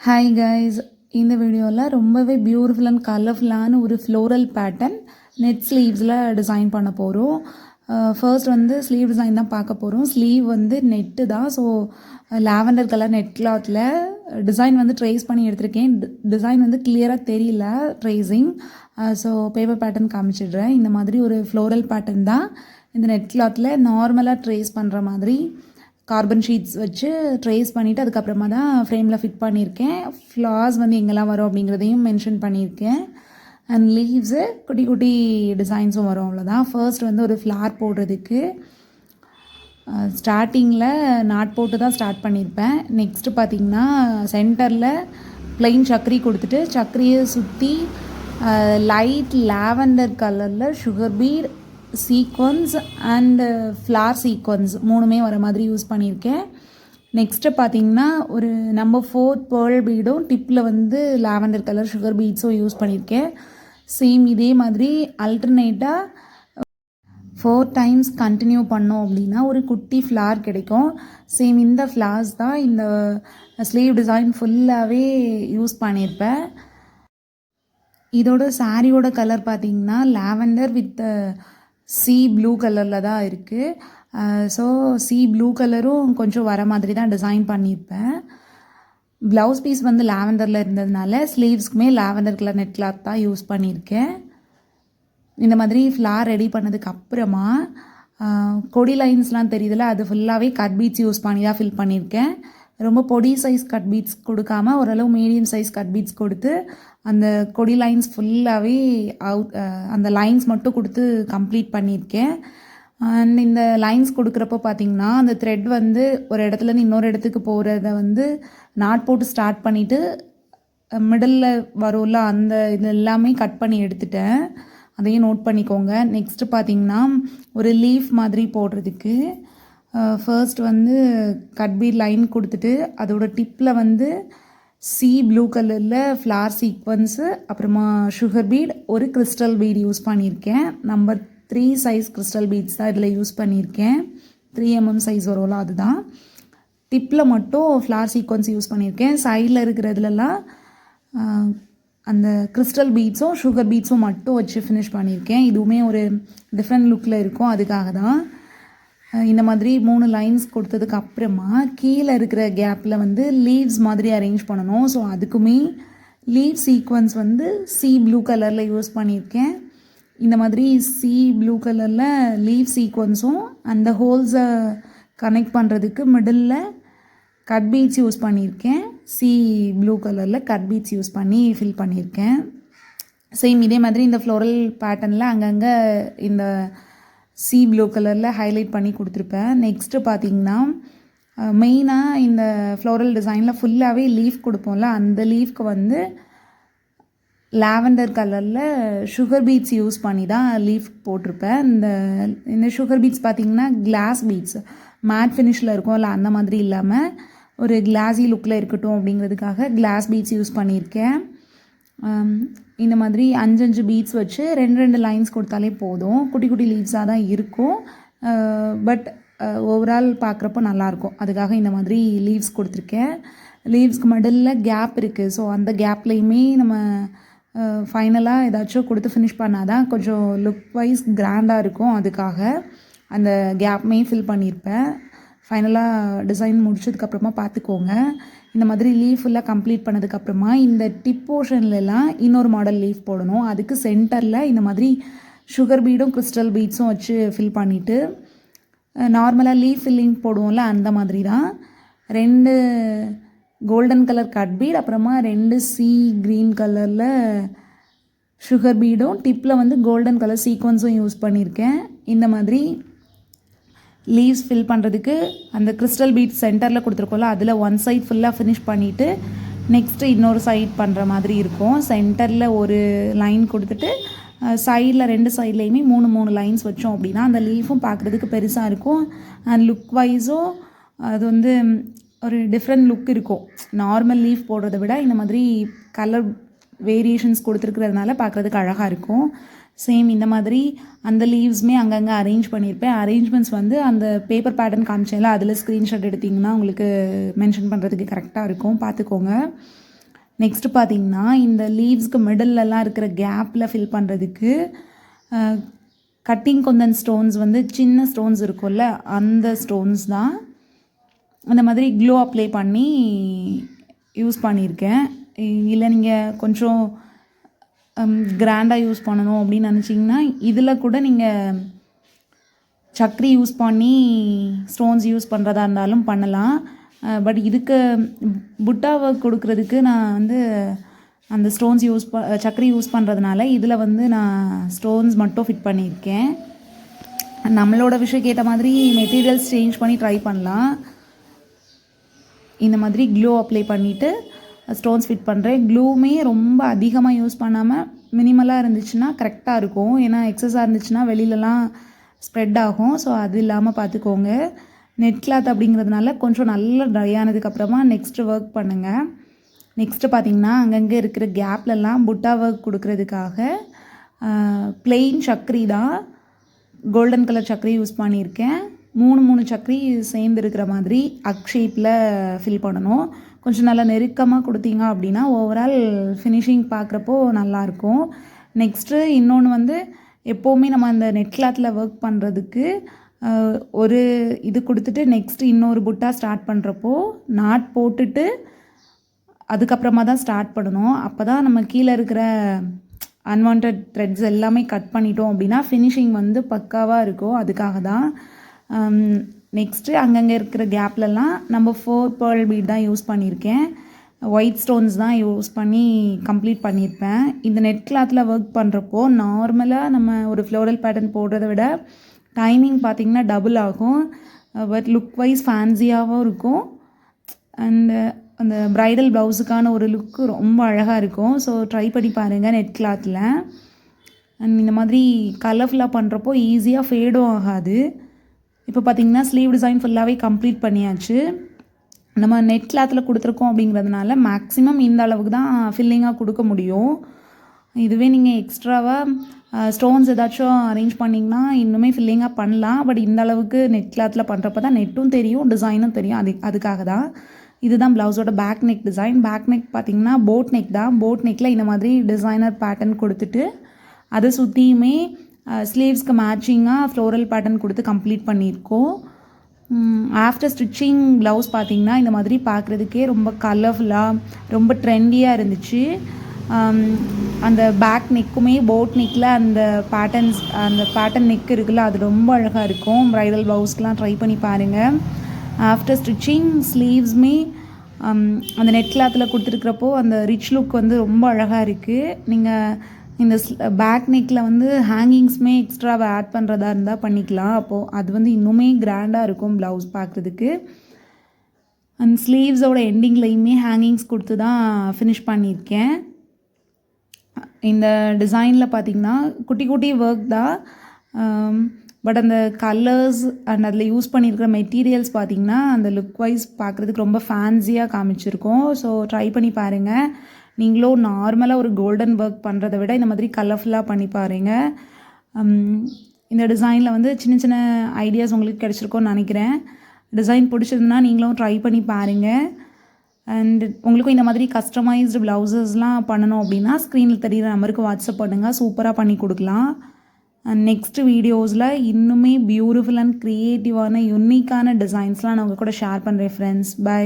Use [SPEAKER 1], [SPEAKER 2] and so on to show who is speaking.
[SPEAKER 1] Hi guys, இந்த வீடியோவில் ரொம்பவே பியூட்டிஃபுல் அண்ட் கலர்ஃபுல்லான ஒரு ஃப்ளோரல் பேட்டர்ன் நெட் ஸ்லீவ்ஸில் டிசைன் பண்ண போகிறோம். ஃபர்ஸ்ட் வந்து ஸ்லீவ் டிசைன் தான் பார்க்க போகிறோம். ஸ்லீவ் வந்து நெட்டு தான். ஸோ லாவெண்டர் கலர் நெட் கிளாத்தில் டிசைன் வந்து ட்ரேஸ் பண்ணி எடுத்திருக்கேன். டிசைன் வந்து கிளியராக தெரியல ட்ரேஸிங். ஸோ பேப்பர் பேட்டர்ன் காமிச்சிடுறேன். இந்த மாதிரி ஒரு ஃப்ளோரல் பேட்டர்ன் தான் இந்த நெட் கிளாத்தில் நார்மலாக ட்ரேஸ் பண்ணுற மாதிரி கார்பன் ஷீட்ஸ் வச்சு ட்ரேஸ் பண்ணிவிட்டு அதுக்கப்புறமா தான் ஃப்ரேமில் ஃபிட் பண்ணியிருக்கேன். ஃப்ளார்ஸ் வந்து எங்கெல்லாம் வரும் அப்படிங்கிறதையும் மென்ஷன் பண்ணியிருக்கேன். அண்ட் லீவ்ஸு குட்டி குட்டி டிசைன்ஸும் வரும், அவ்வளோதான். ஃபர்ஸ்ட் வந்து ஒரு ஃப்ளார் போடுறதுக்கு ஸ்டார்டிங்கில் நாட் போட்டு தான் ஸ்டார்ட் பண்ணியிருப்பேன். நெக்ஸ்ட்டு பார்த்திங்கன்னா சென்டரில் ப்ளைன் சக்கரி கொடுத்துட்டு சக்கரியை சுற்றி லைட் லாவெண்டர் கலரில் sugar bead sequins and flower sequins மூணுமே வர மாதிரி யூஸ் பண்ணியிருக்கேன். நெக்ஸ்ட்டு பார்த்திங்கன்னா ஒரு நம்பர் 4 பேர்ல் பீடும் டிப்பில் வந்து லாவெண்டர் கலர் சுகர் பீட்ஸும் யூஸ் பண்ணியிருக்கேன். சேம் இதே மாதிரி அல்டர்னேட்டாக 4 டைம்ஸ் கண்டினியூ பண்ணோம் அப்படின்னா ஒரு குட்டி ஃப்ளார் கிடைக்கும். சேம் இந்த ஃப்ளார்ஸ் தான் இந்த ஸ்லீவ் டிசைன் ஃபுல்லாகவே யூஸ் பண்ணியிருப்பேன். இதோட சாரியோட கலர் பார்த்திங்கன்னா லாவெண்டர் வித் சி ப்ளூ கலரில் தான் இருக்குது. ஸோ சி ப்ளூ கலரும் கொஞ்சம் வர மாதிரி தான் டிசைன் பண்ணியிருப்பேன். ப்ளவுஸ் பீஸ் வந்து லாவெண்டரில் இருந்ததுனால ஸ்லீவ்ஸ்க்குமே லாவெண்டர் கலர் நெட் கிளாத் தான் யூஸ் பண்ணியிருக்கேன். இந்த மாதிரி ஃப்ளார் ரெடி பண்ணதுக்கு அப்புறமா கொடி லைன்ஸ்லாம் தெரியுதுல, அது ஃபுல்லாகவே கட் பீட்ஸ் யூஸ் பண்ணி தான் ஃபில் பண்ணியிருக்கேன். ரொம்ப பொடி சைஸ் கட் பீட்ஸ் கொடுக்காம ஓரளவு மீடியம் சைஸ் கட் பீட்ஸ் கொடுத்து அந்த கொடி லைன்ஸ் ஃபுல்லாகவே அந்த லைன்ஸ் மட்டும் கொடுத்து கம்ப்ளீட் பண்ணியிருக்கேன். அண்ட் இந்த லைன்ஸ் கொடுக்குறப்போ பார்த்திங்கன்னா அந்த த்ரெட் வந்து ஒரு இடத்துலேருந்து இன்னொரு இடத்துக்கு போகிறத வந்து நாட் போட்டு ஸ்டார்ட் பண்ணிவிட்டு மிடில் வரும்ல, அந்த இது எல்லாமே கட் பண்ணி எடுத்துட்டேன். அதையும் நோட் பண்ணிக்கோங்க. நெக்ஸ்ட்டு பார்த்திங்கன்னா ஒரு லீஃப் மாதிரி போடுறதுக்கு ஃபர்ஸ்ட் வந்து கட் பீட் லைன் கொடுத்துட்டு அதோட டிப்பில் வந்து சி ப்ளூ கலரில் ஃப்ளார் சீக்வன்ஸு, அப்புறமா சுகர் பீட், ஒரு கிறிஸ்டல் பீட் யூஸ் பண்ணியிருக்கேன். நம்பர் 3 சைஸ் கிறிஸ்டல் பீட்ஸ் தான் இதில் யூஸ் பண்ணியிருக்கேன். 3 mm சைஸ் வரும்ல, அதுதான். டிப்பில் மட்டும் ஃப்ளார் சீக்வன்ஸ் யூஸ் பண்ணியிருக்கேன். சைடில் இருக்கிறதுலலாம் அந்த கிறிஸ்டல் பீட்ஸும் சுகர் பீட்ஸும் மட்டும் வச்சு ஃபினிஷ் பண்ணியிருக்கேன். இதுவுமே ஒரு டிஃப்ரெண்ட் லுக்கில் இருக்கும், அதுக்காக தான். இந்த மாதிரி 3 லைன்ஸ் கொடுத்ததுக்கு அப்புறமா கீழே இருக்கிற கேப்பில் வந்து லீவ்ஸ் மாதிரி அரேஞ்ச் பண்ணணும். ஸோ அதுக்குமே லீவ் சீக்வன்ஸ் வந்து சி ப்ளூ கலரில் யூஸ் பண்ணியிருக்கேன். இந்த மாதிரி சி ப்ளூ கலரில் லீவ் சீக்வன்ஸும் அந்த ஹோல்ஸை கனெக்ட் பண்ணுறதுக்கு மிடில் கட் பீட்ஸ் யூஸ் பண்ணியிருக்கேன். சி ப்ளூ கலரில் கட் பீட்ஸ் யூஸ் பண்ணி ஃபில் பண்ணியிருக்கேன். சேம் இதே மாதிரி இந்த ஃப்ளோரல் பேட்டர்னில் அங்கங்கே இந்த சி ப்ளூ கலரில் ஹைலைட் பண்ணி கொடுத்துருப்பேன். நெக்ஸ்ட்டு பார்த்திங்கன்னா மெயினாக இந்த ஃப்ளோரல் டிசைனில் ஃபுல்லாகவே லீஃப் கொடுப்போம்ல, அந்த லீஃப்க்கு வந்து லாவெண்டர் கலரில் சுகர் பீட்ஸ் யூஸ் பண்ணி தான் லீஃப் போட்டிருப்பேன். இந்த சுகர் பீட்ஸ் பார்த்திங்கன்னா கிளாஸ் பீட்ஸ், மேட் ஃபினிஷில் இருக்கும்ல, அந்த மாதிரி இல்லாமல் ஒரு கிளாஸி லுக்கில் இருக்கட்டும் அப்படிங்கிறதுக்காக கிளாஸ் பீட்ஸ் யூஸ் பண்ணியிருக்கேன். இந்த மாதிரி 5 பீட்ஸ் வச்சு 2 லைன்ஸ் கொடுத்தாலே போதும். குட்டி குட்டி லீவ்ஸாக தான் இருக்கும், பட் ஓவரால் பார்க்குறப்போ நல்லாயிருக்கும். அதுக்காக இந்த மாதிரி லீவ்ஸ் கொடுத்துருக்கேன். லீவ்ஸ்க்கு மிடில் கேப் இருக்குது. ஸோ அந்த கேப்லேயுமே நம்ம ஃபைனலாக ஏதாச்சும் கொடுத்து ஃபினிஷ் பண்ணால் தான் கொஞ்சம் லுக் வைஸ் கிராண்டாக இருக்கும். அதுக்காக அந்த கேப்புமே ஃபில் பண்ணியிருப்பேன். ஃபைனலாக டிசைன் முடிச்சதுக்கப்புறமா பார்த்துக்கோங்க. இந்த மாதிரி லீஃப் ஃபுல்லாக கம்ப்ளீட் பண்ணதுக்கப்புறமா இந்த டிப் போர்ஷன்லலாம் இன்னொரு மாடல் லீஃப் போடணும். அதுக்கு சென்டரில் இந்த மாதிரி சுகர் பீடும் கிறிஸ்டல் பீட்ஸும் வச்சு ஃபில் பண்ணிவிட்டு நார்மலாக லீஃப் ஃபில்லிங் போடுவோம்ல, அந்த மாதிரி தான் 2 கோல்டன் கலர் கட் பீட், அப்புறமா 2 சி க்ரீன் கலரில் சுகர் பீடும் டிப்பில் வந்து கோல்டன் கலர் சீக்வன்ஸும் யூஸ் பண்ணியிருக்கேன். இந்த மாதிரி லீவ்ஸ் ஃபில் பண்ணுறதுக்கு அந்த கிறிஸ்டல் பீட் சென்டரில் கொடுத்துருக்கோம்ல, அதில் 1 சைட் ஃபுல்லாக ஃபினிஷ் பண்ணிவிட்டு நெக்ஸ்ட்டு இன்னொரு சைட் பண்ணுற மாதிரி இருக்கும். சென்டரில் ஒரு லைன் கொடுத்துட்டு சைடில் 2 சைட்லேயுமே 3 லைன்ஸ் வச்சோம் அப்படின்னா அந்த லீஃபும் பார்க்குறதுக்கு பெருசாக இருக்கும். அண்ட் லுக் வைஸும் அது வந்து ஒரு டிஃப்ரெண்ட் லுக் இருக்கும். நார்மல் லீஃப் போடுறத விட இந்த மாதிரி கலர் வேரியேஷன்ஸ் கொடுத்துருக்கிறதுனால பார்க்குறதுக்கு அழகாக இருக்கும். சேம் இந்த மாதிரி அந்த லீவ்ஸுமே அங்கங்கே அரேஞ்ச் பண்ணியிருப்பேன். அரேஞ்ச்மெண்ட்ஸ் வந்து அந்த பேப்பர் பேட்டர்ன் காமிச்சேன்ல, அதில் ஸ்க்ரீன்ஷாட் எடுத்திங்கன்னா உங்களுக்கு மென்ஷன் பண்ணுறதுக்கு கரெக்டாக இருக்கும், பார்த்துக்கோங்க. நெக்ஸ்ட்டு பார்த்திங்கன்னா இந்த லீவ்ஸ்க்கு மிடில்லலாம் இருக்கிற கேப்பில் ஃபில் பண்ணுறதுக்கு கட்டிங் கொந்தன் ஸ்டோன்ஸ் வந்து சின்ன ஸ்டோன்ஸ் இருக்கும்ல அந்த ஸ்டோன்ஸ் தான் அந்த மாதிரி க்ளோ அப்ளை பண்ணி யூஸ் பண்ணியிருக்கேன். இல்லை நீங்கள் கொஞ்சம் கிராண்டாக யூஸ் பண்ணணும் அப்படின்னு நினச்சிங்கன்னா இதில் கூட நீங்கள் சக்கரி யூஸ் பண்ணி ஸ்டோன்ஸ் யூஸ் பண்ணுறதா இருந்தாலும் பண்ணலாம். பட் இதுக்கு புட்டா ஒர்க் கொடுக்குறதுக்கு நான் வந்து அந்த ஸ்டோன்ஸ் சக்கரி யூஸ் பண்ணுறதுனால இதில் வந்து நான் ஸ்டோன்ஸ் மட்டும் ஃபிட் பண்ணியிருக்கேன். நம்மளோட விஷயக்கு ஏற்ற மாதிரி மெட்டீரியல்ஸ் சேஞ்ச் பண்ணி ட்ரை பண்ணலாம். இந்த மாதிரி க்ளூ அப்ளை பண்ணிவிட்டு ஸ்டோன்ஸ் ஃபிட் பண்ணுறேன். க்ளூவுமே ரொம்ப அதிகமாக யூஸ் பண்ணாமல் மினிமலாக இருந்துச்சுன்னா கரெக்டாக இருக்கும். ஏன்னா எக்ஸஸாக இருந்துச்சுன்னா வெளியிலலாம் ஸ்ப்ரெட் ஆகும். ஸோ அது இல்லாமல் பார்த்துக்கோங்க. நெட் கிளாத் அப்படிங்கிறதுனால கொஞ்சம் நல்லா ட்ரை ஆனதுக்கப்புறமா நெக்ஸ்ட்டு ஒர்க் பண்ணுங்கள். நெக்ஸ்ட்டு பார்த்திங்கன்னா அங்கங்கே இருக்கிற கேப்லலாம் புட்டா ஒர்க் கொடுக்குறதுக்காக ப்ளெயின் சக்கரி தான் கோல்டன் கலர் சக்கரி யூஸ் பண்ணியிருக்கேன். 3 சக்கரி சேர்ந்து இருக்கிற மாதிரி அக் ஷேப்பில் ஃபில் பண்ணணும். கொஞ்சம் நல்லா நெருக்கமாக கொடுத்தீங்க அப்படின்னா ஓவரால் ஃபினிஷிங் பார்க்குறப்போ நல்லாயிருக்கும். நெக்ஸ்ட்டு இன்னொன்று வந்து எப்போவுமே நம்ம அந்த நெட் கிளாத்தில் ஒர்க் பண்ணுறதுக்கு ஒரு இது கொடுத்துட்டு நெக்ஸ்ட்டு இன்னொரு புட்டா ஸ்டார்ட் பண்ணுறப்போ நாட் போட்டுட்டு அதுக்கப்புறமா தான் ஸ்டார்ட் பண்ணணும். அப்போ தான் நம்ம கீழே இருக்கிற அன்வான்ட் த்ரெட்ஸ் எல்லாமே கட் பண்ணிட்டோம் அப்படின்னா ஃபினிஷிங் வந்து பக்காவாக இருக்கும். அதுக்காக தான். நெக்ஸ்ட்டு அங்கங்கே இருக்கிற கேப்லலாம் நம்ம 4 pearl bead தான் யூஸ் பண்ணியிருக்கேன். ஒயிட் ஸ்டோன்ஸ் தான் யூஸ் பண்ணி கம்ப்ளீட் பண்ணியிருப்பேன். இந்த நெட் கிளாத்தில் ஒர்க் பண்ணுறப்போ நார்மலாக நம்ம ஒரு ஃப்ளோரல் பேட்டர்ன் போடுறத விட டைமிங் பார்த்திங்கன்னா டபுள் ஆகும். பட் லுக் வைஸ் ஃபேன்சியாகவும் இருக்கும். அண்டு அந்த ப்ரைடல் ப்ளவுஸுக்கான ஒரு லுக்கு ரொம்ப அழகாக இருக்கும். ஸோ ட்ரை பண்ணி பாருங்கள் நெட் கிளாத்தில். அண்ட் இந்த மாதிரி கலர்ஃபுல்லாக பண்ணுறப்போ ஈஸியாக ஃபேடும் ஆகாது. இப்போ பார்த்திங்கன்னா ஸ்லீவ் டிசைன் ஃபுல்லாகவே கம்ப்ளீட் பண்ணியாச்சு. நம்ம நெட் கிளாத்தில் கொடுத்துருக்கோம் அப்படிங்கிறதுனால மேக்ஸிமம் இந்த அளவுக்கு தான் ஃபில்லிங்காக கொடுக்க முடியும். இதுவே நீங்கள் எக்ஸ்ட்ராவாக ஸ்டோன்ஸ் ஏதாச்சும் அரேஞ்ச் பண்ணிங்கன்னா இன்னுமே ஃபில்லிங்காக பண்ணலாம். பட் இந்த அளவுக்கு நெட் கிளாத்தில் பண்ணுறப்ப தான் நெட்டும் தெரியும் டிசைனும் தெரியும். அதுக்காக தான். இதுதான் ப்ளவுஸோட back neck design. Back neck பார்த்திங்கன்னா போட் நெக் தான். போட் நெக்கில் இந்த மாதிரி டிசைனர் பேட்டர்ன் கொடுத்துட்டு அதை சுற்றியுமே ஸ்லீவ்ஸ்க்கு மேட்சிங்காக ஃப்ளோரல் பேட்டர்ன் கொடுத்து கம்ப்ளீட் பண்ணியிருக்கோம். ஆஃப்டர் ஸ்டிச்சிங் ப்ளவுஸ் பார்த்திங்கன்னா இந்த மாதிரி பார்க்குறதுக்கே ரொம்ப கலர்ஃபுல்லாக ரொம்ப ட்ரெண்டியாக இருந்துச்சு. அந்த பேக் நெக்குமே போட் நெக்கில் அந்த பேட்டர்ன் நெக் இருக்குல்ல அது ரொம்ப அழகாக இருக்கும். ப்ரைடல் ப்ளவுஸ்க்கெலாம் ட்ரை பண்ணி பாருங்கள். ஆஃப்டர் ஸ்டிச்சிங் ஸ்லீவ்ஸுமே அந்த நெட் கிளாத்தில் கொடுத்துருக்கிறப்போ அந்த ரிச் லுக் வந்து ரொம்ப அழகாக இருக்குது. நீங்கள் இந்த பேக் நெக்கில் வந்து ஹேங்கிங்ஸுமே எக்ஸ்ட்ராவை ஆட் பண்ணுறதா இருந்தால் பண்ணிக்கலாம். அப்போது அது வந்து இன்னுமே கிராண்டாக இருக்கும் ப்ளவுஸ் பார்க்குறதுக்கு. அண்ட் ஸ்லீவ்ஸோட எண்டிங்லேயுமே ஹேங்கிங்ஸ் கொடுத்து தான் ஃபினிஷ் பண்ணியிருக்கேன். இந்த டிசைனில் பார்த்திங்கன்னா குட்டி குட்டி ஒர்க் தான். பட் அந்த கலர்ஸ் அண்ட் அதில் யூஸ் பண்ணியிருக்கிற மெட்டீரியல்ஸ் பார்த்திங்கன்னா அந்த லுக் வைஸ் பார்க்குறதுக்கு ரொம்ப ஃபேன்சியாக காமிச்சிருக்கோம். ஸோ ட்ரை பண்ணி பாருங்கள். நீங்களும் நார்மலாக ஒரு கோல்டன் ஒர்க் பண்ணுறத விட இந்த மாதிரி கலர்ஃபுல்லாக பண்ணி பாருங்கள். இந்த டிசைனில் வந்து சின்ன சின்ன ஐடியாஸ் உங்களுக்கு கிடச்சிருக்கோன்னு நினைக்கிறேன். டிசைன் பிடிச்சதுன்னா நீங்களும் ட்ரை பண்ணி பாருங்கள். அண்ட் உங்களுக்கும் இந்த மாதிரி கஸ்டமைஸ்டு ப்ளவுசஸ்லாம் பண்ணணும் அப்படின்னா ஸ்க்ரீனில் தெரிகிற நம்பருக்கு வாட்ஸ்அப் பண்ணுங்கள். சூப்பராக பண்ணி கொடுக்கலாம். அண்ட் நெக்ஸ்ட் வீடியோஸில் இன்னுமே பியூட்டிஃபுல் அண்ட் க்ரியேட்டிவான யூனிக்கான டிசைன்ஸ்லாம் நான் உங்கள் கூட ஷேர் பண்ணுறேன் ஃப்ரெண்ட்ஸ். பை.